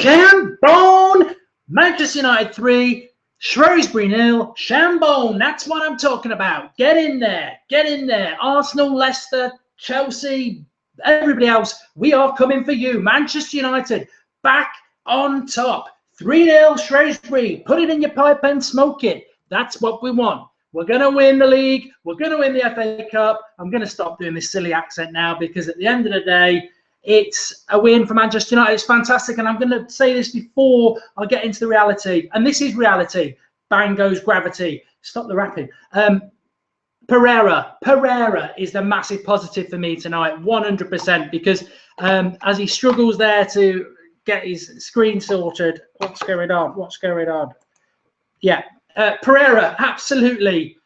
Shambone! Manchester United 3, Shrewsbury 0. Shambone, that's what I'm talking about. Get in there. Get in there. Arsenal, Leicester, Chelsea, everybody else, we are coming for you. Manchester United back on top. 3-0 Shrewsbury. Put it in your pipe and smoke it. That's what we want. We're going to win the league. We're going to win the FA Cup. I'm going to stop doing this silly accent now because at the end of the day, it's a win for Manchester United. It's fantastic. And I'm going to say this before I get into the reality. And this is reality. Bang goes gravity. Stop the rapping. Pereira is the massive positive for me tonight, 100%, because as he struggles there to get his screen sorted, what's going on? Yeah, Pereira, absolutely.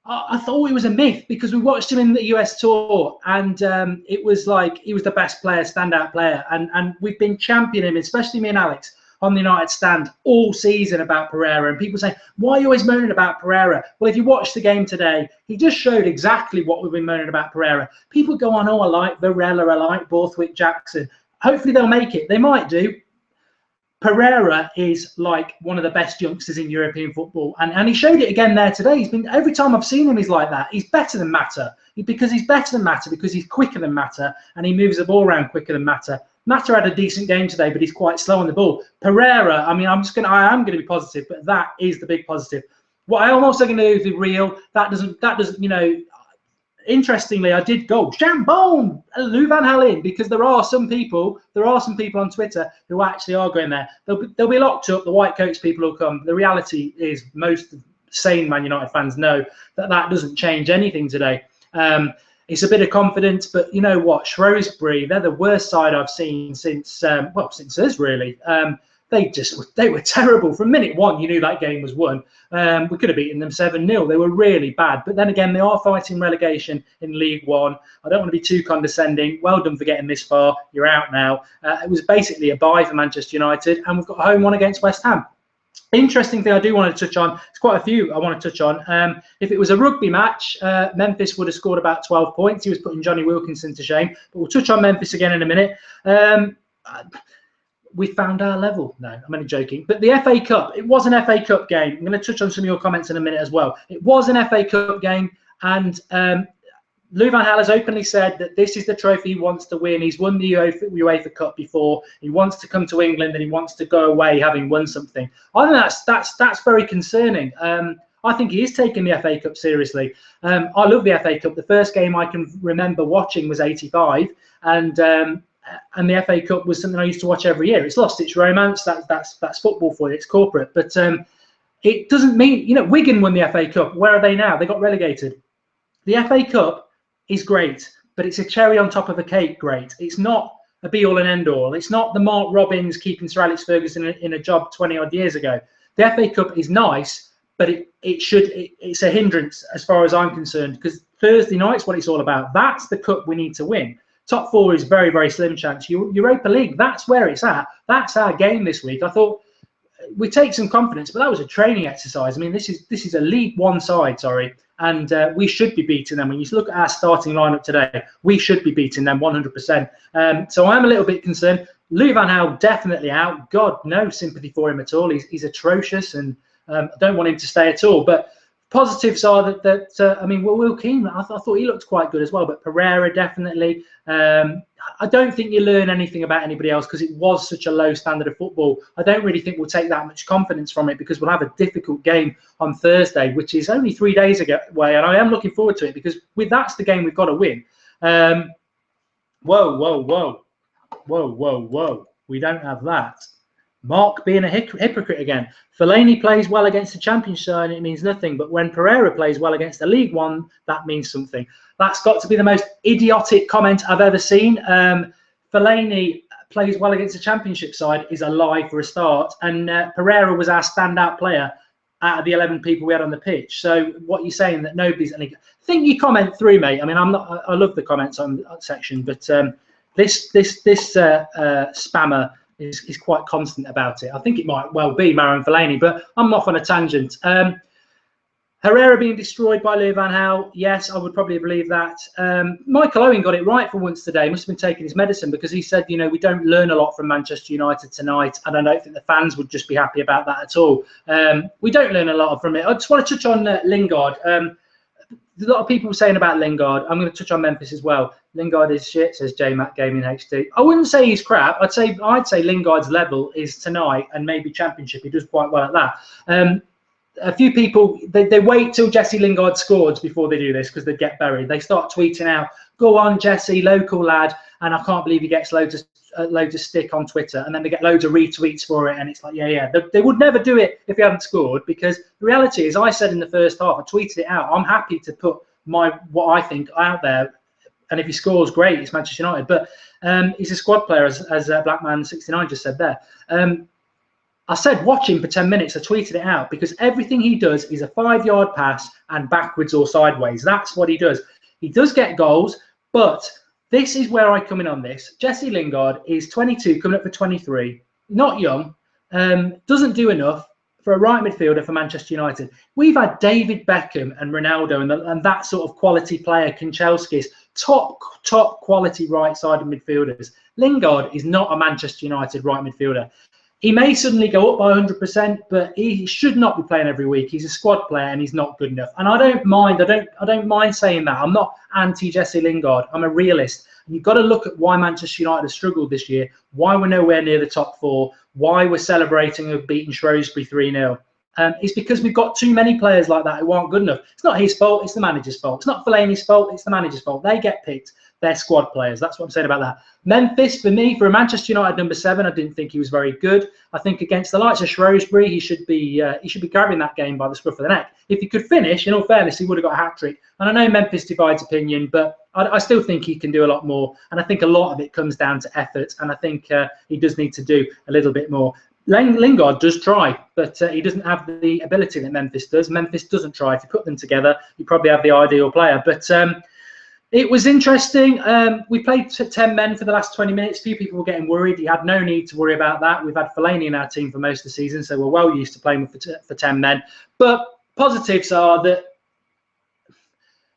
I thought he was a myth because we watched him in the US tour and it was like he was the best player, standout player. And we've been championing him, especially me and Alex, on the United stand all season about Pereira. And people say, why are you always moaning about Pereira? Well, if you watch the game today, he just showed exactly what we've been moaning about Pereira. People go on, oh, I like Varela, I like Borthwick-Jackson. Hopefully they'll make it. They might do. Pereira is like one of the best youngsters in European football. And he showed it again there today. He's been, every time I've seen him, he's like that. He's better than Mata. Because he's better than Mata, because he's quicker than Mata, and he moves the ball around quicker than Mata. Mata had a decent game today, but he's quite slow on the ball. Pereira, I mean, I am going to be positive, but that is the big positive. What I'm also going to do is be real. That doesn't, you know, interestingly, I did go Shambone, Lou Van Gaal in, because there are some people on Twitter who actually are going there. They'll be locked up. The white coats people will come. The reality is most sane Man United fans know that doesn't change anything today. It's a bit of confidence, but you know what? Shrewsbury, they're the worst side I've seen since since us really. They were terrible. From minute one, you knew that game was won. We could have beaten them 7-0. They were really bad. But then again, they are fighting relegation in League One. I don't want to be too condescending. Well done for getting this far. You're out now. It was basically a bye for Manchester United, and we've got a home one against West Ham. Interesting thing I do want to touch on. It's quite a few I want to touch on. If it was a rugby match, Memphis would have scored about 12 points. He was putting Johnny Wilkinson to shame. But we'll touch on Memphis again in a minute. We found our level. No, I'm only joking. But the FA Cup, it was an FA Cup game. I'm going to touch on some of your comments in a minute as well. It was an FA Cup game, and Lou Van Gaal has openly said that this is the trophy he wants to win. He's won the UEFA Cup before. He wants to come to England and he wants to go away having won something. I think that's very concerning. I think he is taking the FA Cup seriously. I love the FA Cup. The first game I can remember watching was '85, and the FA Cup was something I used to watch every year. It's lost its romance. That's football for you. It's corporate, but it doesn't mean, you know, Wigan won the FA Cup. Where are they now? They got relegated. The FA Cup is great, but it's a cherry on top of a cake. Great. It's not a be all and end all. It's not the Mark Robbins keeping Sir Alex Ferguson in a job 20 odd years ago. The FA Cup is nice, but it's a hindrance as far as I'm concerned, because Thursday night's what it's all about. That's the cup we need to win. Top four is very, very slim chance. Europa League, that's where it's at. That's our game this week. I thought we take some confidence, but that was a training exercise. I mean, this is a League One side, sorry, and we should be beating them. When you look at our starting lineup today, we should be beating them 100%. So I'm a little bit concerned. Lou Van Gaal definitely out. God, no sympathy for him at all. He's atrocious, and I don't want him to stay at all. But positives are that I mean, Will Keane, I thought he looked quite good as well. But Pereira definitely. I don't think you learn anything about anybody else because it was such a low standard of football. I don't really think we'll take that much confidence from it because we'll have a difficult game on Thursday, which is only 3 days away, and I am looking forward to it because that's the game we've got to win. Whoa. We don't have that. Mark being a hypocrite again. Fellaini plays well against the Champions side, it means nothing. But when Pereira plays well against the League One, that means something. That's got to be the most idiotic comment I've ever seen. Fellaini plays well against the Championship side is a lie for a start. And Pereira was our standout player out of the 11 people we had on the pitch. So what you're saying that nobody's any? I think you comment through, mate. I mean, I love the comments on that section, but this spammer is quite constant about it. I think it might well be Marouane Fellaini, but I'm off on a tangent. Herrera being destroyed by Louis van Gaal, yes, I would probably believe that. Michael Owen got it right for once today. He must have been taking his medicine, because he said, you know, we don't learn a lot from Manchester United tonight, and I don't think the fans would just be happy about that at all. We don't learn a lot from it. I just want to touch on Lingard. There's a lot of people saying about Lingard. I'm going to touch on Memphis as well. Lingard is shit, says JMac Gaming HD. I wouldn't say he's crap. I'd say Lingard's level is tonight and maybe Championship. He does quite well at that. A few people, they wait till Jesse Lingard scores before they do this, because they get buried. They start tweeting out, "Go on, Jesse, local lad," and I can't believe he gets loads of stick on Twitter, and then they get loads of retweets for it, and it's like, yeah. They would never do it if he hadn't scored, because the reality is, I said in the first half, I tweeted it out, I'm happy to put what I think out there, and if he scores, great, it's Manchester United, but he's a squad player, as Blackman69 just said there. I said, watch him for 10 minutes. I tweeted it out, because everything he does is a 5-yard pass and backwards or sideways. That's what he does. He does get goals, but this is where I come in on this. Jesse Lingard is 22, coming up for 23, not young, doesn't do enough for a right midfielder for Manchester United. We've had David Beckham and Ronaldo and that sort of quality player, Kanchelskis, top quality right-sided midfielders. Lingard is not a Manchester United right midfielder. He may suddenly go up by 100%, but he should not be playing every week. He's a squad player and he's not good enough. And I don't mind saying that. I'm not anti Jesse Lingard. I'm a realist. And you've got to look at why Manchester United have struggled this year, why we're nowhere near the top 4, why we're celebrating of beating Shrewsbury 3-0. It's because we've got too many players like that who aren't good enough. It's not his fault, it's the manager's fault. It's not Fellaini's fault, it's the manager's fault. They get picked. They're squad players. That's what I'm saying about that. Memphis, for me, for a Manchester United number 7, I didn't think he was very good. I think against the likes of Shrewsbury, he should be grabbing that game by the scruff of the neck. If he could finish, in all fairness, he would have got a hat-trick. And I know Memphis divides opinion, but I still think he can do a lot more. And I think a lot of it comes down to effort. And I think he does need to do a little bit more. Lingard does try, but he doesn't have the ability that Memphis does. Memphis doesn't try. If you put them together, you probably have the ideal player. But it was interesting. We played 10 men for the last 20 minutes. A few people were getting worried. You had no need to worry about that. We've had Fellaini in our team for most of the season, so we're well used to playing for 10 men. But positives are that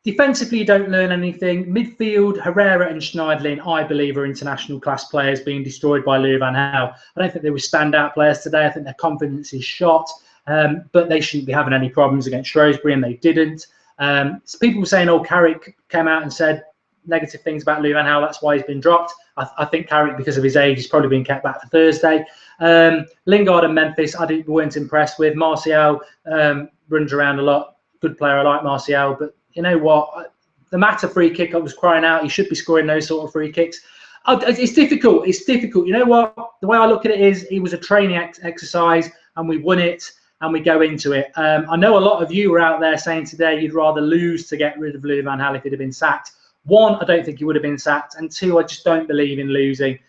defensively, you don't learn anything. Midfield, Herrera and Schneiderlin, I believe, are international class players being destroyed by Louis van Gaal. I don't think they were standout players today. I think their confidence is shot, but they shouldn't be having any problems against Shrewsbury, and they didn't. So people were saying, Carrick came out and said negative things about Louis van Gaal. That's why he's been dropped. I think Carrick, because of his age, he's probably been kept back for Thursday. Lingard and Memphis, I weren't impressed with. Martial runs around a lot. Good player. I like Martial, but you know what? The Mata free kick, I was crying out. He should be scoring those sort of free kicks. It's difficult. It's difficult. You know what? The way I look at it is, it was a training exercise, and we won it, and we go into it. I know a lot of you were out there saying today you'd rather lose to get rid of Louis van Gaal if he'd have been sacked. 1, I don't think he would have been sacked, and 2, I just don't believe in losing,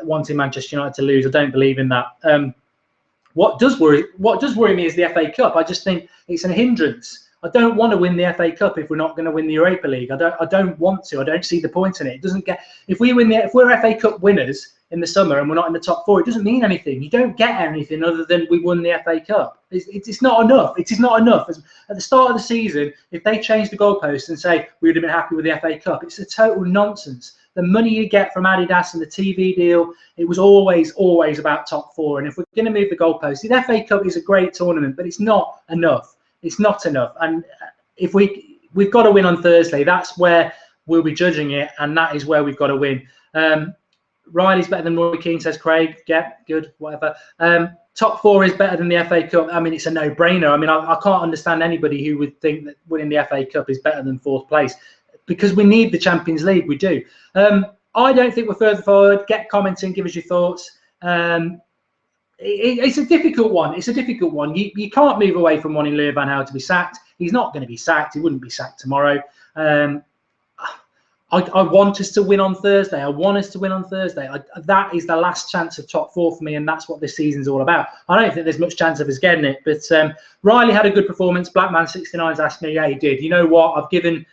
wanting Manchester United to lose. I don't believe in that. What does worry me is the FA Cup. I just think it's a hindrance. I don't want to win the FA Cup if we're not going to win the Europa League. I don't want to. I don't see the point in it. It doesn't get, if we're FA Cup winners in the summer and we're not in the top 4, it doesn't mean anything. You don't get anything other than we won the FA Cup. It's not enough. It is not enough. At the start of the season, if they change the goalposts and say we would have been happy with the FA Cup, it's a total nonsense. The money you get from Adidas and the TV deal, it was always about top 4. And if we're going to move the goalposts, the FA Cup is a great tournament, but it's not enough. It's not enough. And if we've got to win on Thursday, that's where we'll be judging it, and that is where we've got to win. Riley's better than Roy Keane, says Craig. Yeah, good, whatever. Top 4 is better than the FA Cup. I mean, it's a no-brainer. I mean, I can't understand anybody who would think that winning the FA Cup is better than 4th place, because we need the Champions League. We do. I don't think we're further forward. Get commenting, give us your thoughts. It's a difficult one. It's a difficult one. You can't move away from wanting Louis van Gaal to be sacked. He's not going to be sacked. He wouldn't be sacked tomorrow. I want us to win on Thursday. I want us to win on Thursday. That is the last chance of top 4 for me, and that's what this season's all about. I don't think there's much chance of us getting it, but Riley had a good performance. Blackman69's asked me, yeah, he did. You know what? I've given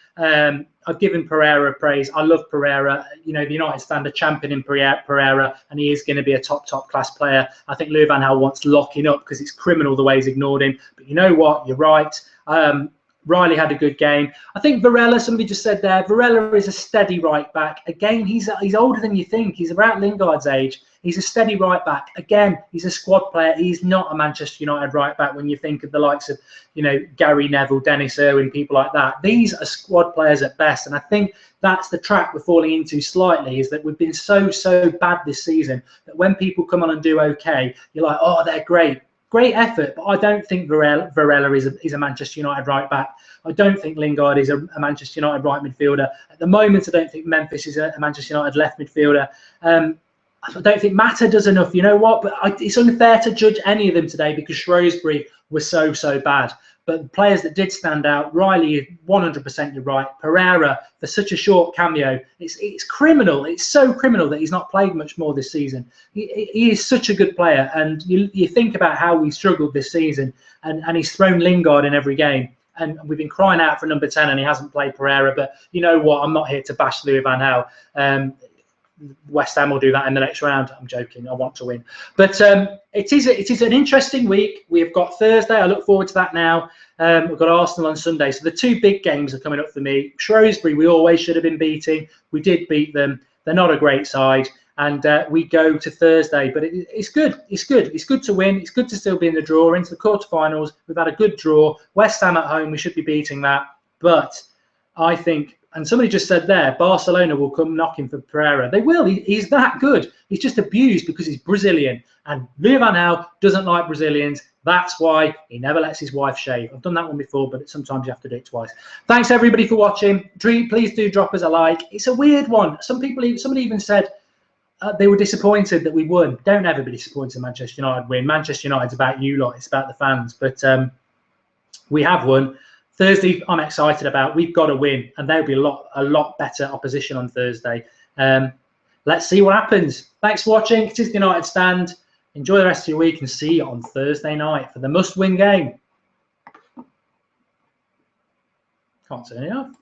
Pereira praise. I love Pereira. You know, the United stand a champion in Pereira, and he is going to be a top class player. I think Louis van Gaal wants locking up because it's criminal the way he's ignored him. But you know what? You're right. Riley had a good game. I think Varela, somebody just said there, Varela is a steady right back. Again, he's older than you think. He's about Lingard's age. He's a steady right back. Again, he's a squad player. He's not a Manchester United right back when you think of the likes of, you know, Gary Neville, Dennis Irwin, people like that. These are squad players at best. And I think that's the trap we're falling into slightly, is that we've been so bad this season that when people come on and do okay, you're like, oh, they're great. Great effort, but I don't think Varela is a Manchester United right back. I don't think Lingard is a Manchester United right midfielder. At the moment, I don't think Memphis is a Manchester United left midfielder. I don't think Mata does enough. You know what? But it's unfair to judge any of them today because Shrewsbury was so bad. But the players that did stand out, Riley, 100% you're right. Pereira, for such a short cameo, it's criminal. It's so criminal that he's not played much more this season. He is such a good player. And you think about how we struggled this season, and he's thrown Lingard in every game. And we've been crying out for number 10, and he hasn't played Pereira. But you know what? I'm not here to bash Louis van Gaal. West Ham will do that in the next round. I'm joking. I want to win. But it is an interesting week. We have got Thursday. I look forward to that now. We've got Arsenal on Sunday. So the 2 big games are coming up for me. Shrewsbury, we always should have been beating. We did beat them. They're not a great side. And we go to Thursday. But it's good. It's good. It's good to win. It's good to still be in the draw. Into the quarterfinals. We've had a good draw. West Ham at home. We should be beating that. But I think... And somebody just said there, Barcelona will come knocking for Pereira. They will. He's that good. He's just abused because he's Brazilian. And Louis van Gaal doesn't like Brazilians. That's why he never lets his wife shave. I've done that one before, but sometimes you have to do it twice. Thanks, everybody, for watching. Please do drop us a like. It's a weird one. Somebody even said they were disappointed that we won. Don't ever be disappointed Manchester United win. Manchester United's about you lot. It's about the fans. But we have won. Thursday, I'm excited about. We've got to win, and there'll be a lot better opposition on Thursday. Let's see what happens. Thanks for watching. It is the United Stand. Enjoy the rest of your week, and see you on Thursday night for the must-win game. Can't turn it off.